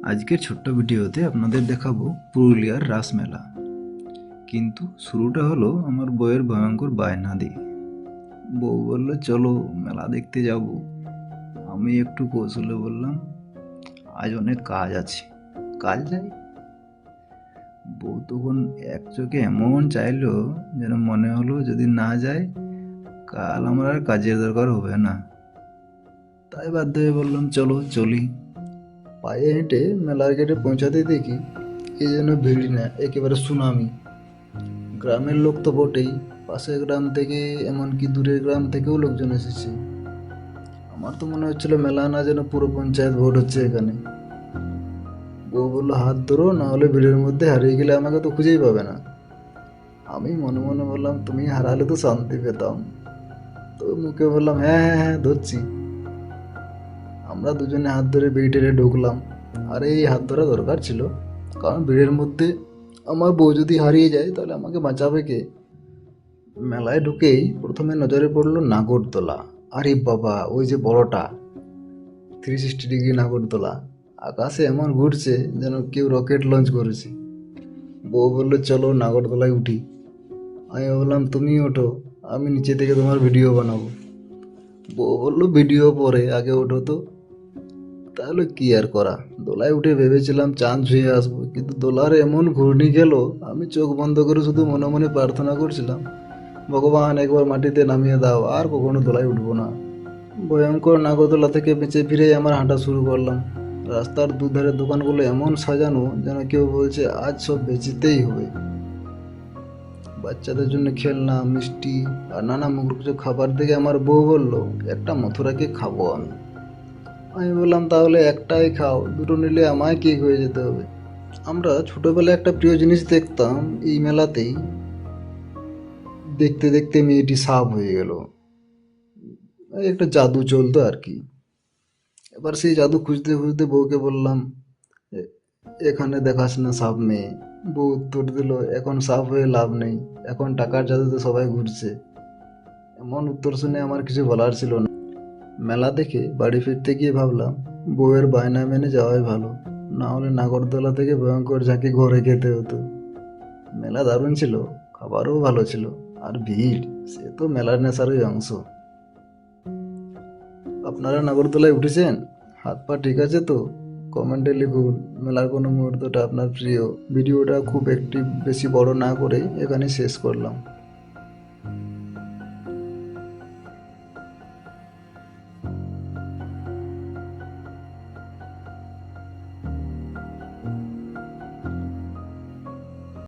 আজকের ছোট্ট ভিডিওতে আপনাদের দেখাবো পুরুলিয়ার রাসমেলা। কিন্তু শুরুটা হলো আমার বউয়ের ভয়ঙ্কর বায়না দিয়ে। বউ বললো চলো মেলা দেখতে যাব। আমি একটু কৌশলে বললাম আজ অনেক কাজ আছে, কাল যাই। বউ তখন এক চোখে এমন চাইলো যেন মনে হলো যদি না যায় কাল আমার আর কাজের দরকার হবে না। তাই বাধ্য হয়ে বললাম চলো চলি। পায়ে হেঁটে মেলার গেটে পৌঁছাতে দেখি এ যেন ভিড় না, একেবারে সুনামি। গ্রামের লোক তো বটেই, পাশের গ্রাম থেকে এমনকি দূরের গ্রাম থেকেও লোকজন এসেছে। আমার তো মনে হচ্ছিল মেলা না যেন পুরো পঞ্চায়েত ভোট হচ্ছে এখানে। বউ বললো হাত ধরো, না হলে ভিড়ের মধ্যে হারিয়ে গেলে আমাকে তো খুঁজেই পাবে না। আমি মনে মনে বললাম তুমি হারালে তো শান্তি পেতাম। তো মুখে বললাম হ্যাঁ হ্যাঁ হ্যাঁ ধরছি। আমরা দুজনে হাত ধরে বেড়ে টেনে ঢুকলাম। আর এই হাত ধরা দরকার ছিল, কারণ ভিড়ের মধ্যে আমার বউ যদি হারিয়ে যায় তাহলে আমাকে বাঁচাবে কে। মেলায় ঢুকেই প্রথমে নজরে পড়লো নাগরদোলা। আরে বাবা, ওই যে বড়টা 360 ডিগ্রি নাগরদোলা, আকাশে এমন ঘুরছে যেন কেউ রকেট লঞ্চ করেছে। বউ বললো চলো নাগরদোলায় উঠি। আমি বললাম তুমি ওঠো, আমি নিচে থেকে তোমার ভিডিও বানাবো। বউ বললো ভিডিও পরে, আগে ওঠো তো। তাহলে কি আর করা, দোলায় উঠে ভেবেছিলাম চাঁদ ছুঁয়ে আসবো, কিন্তু দোলার এমন ঘূর্ণি গেল আমি চোখ বন্ধ করে শুধু মনে মনে প্রার্থনা করছিলাম ভগবান একবার মাটিতে নামিয়ে দাও, আর কখনো দোলায় উঠবো না। ভয়ঙ্কর নাগরদোলা থেকে বেঁচে ফিরেই আমার হাঁটা শুরু করলাম। রাস্তার দুধারে দোকানগুলো এমন সাজানো যেন কেউ বলছে আজ সব বেচতেই হবে। বাচ্চাদের জন্য খেলনা, মিষ্টি আর নানা মুখরোচক কিছু খাবার দেখে আমার বউ বলল একটা মথুরাকে খাবো আমি। আমি বললাম তাহলে একটাই খাও, দুটো নিলে আমায় কেক হয়ে যেতে হবে। আমরা ছোটবেলায় একটা প্রিয় জিনিস দেখতাম এই মেলাতেই, দেখতে দেখতে মেয়েটি সাপ হয়ে গেল। এই একটা জাদু চলতো আর কি। এবার সেই জাদু খুঁজতে খুঁজতে বউকে বললাম "এ- এখানে দেখাস না সাপ মেয়ে"। বউ উত্তর দিল এখন সাপ হয়ে লাভ নেই, এখন টাকার জাদুতে সবাই ঘুরছে। এমন উত্তর শুনে আমার কিছু বলার ছিল না। মেলা দেখে বাড়ি ফিরতে গিয়ে ভাবলাম বউয়ের বায়না মেনে যাওয়াই ভালো, না হলে নাগরদোলা থেকে ভয়ঙ্কর ঝাঁকি ঘরে খেতে হতো। মেলা দারুণ ছিল, খাবারও ভালো ছিল, আর ভিড় সে তো মেলার নেশারই অংশ। আপনারা নাগরদোলায় উঠেছেন? হাত পা ঠিক আছে তো? কমেন্টে লিখুন মেলার কোনো মুহূর্তটা আপনার প্রিয়। ভিডিওটা খুব একটি বেশি বড় না করে এখানে শেষ করলাম।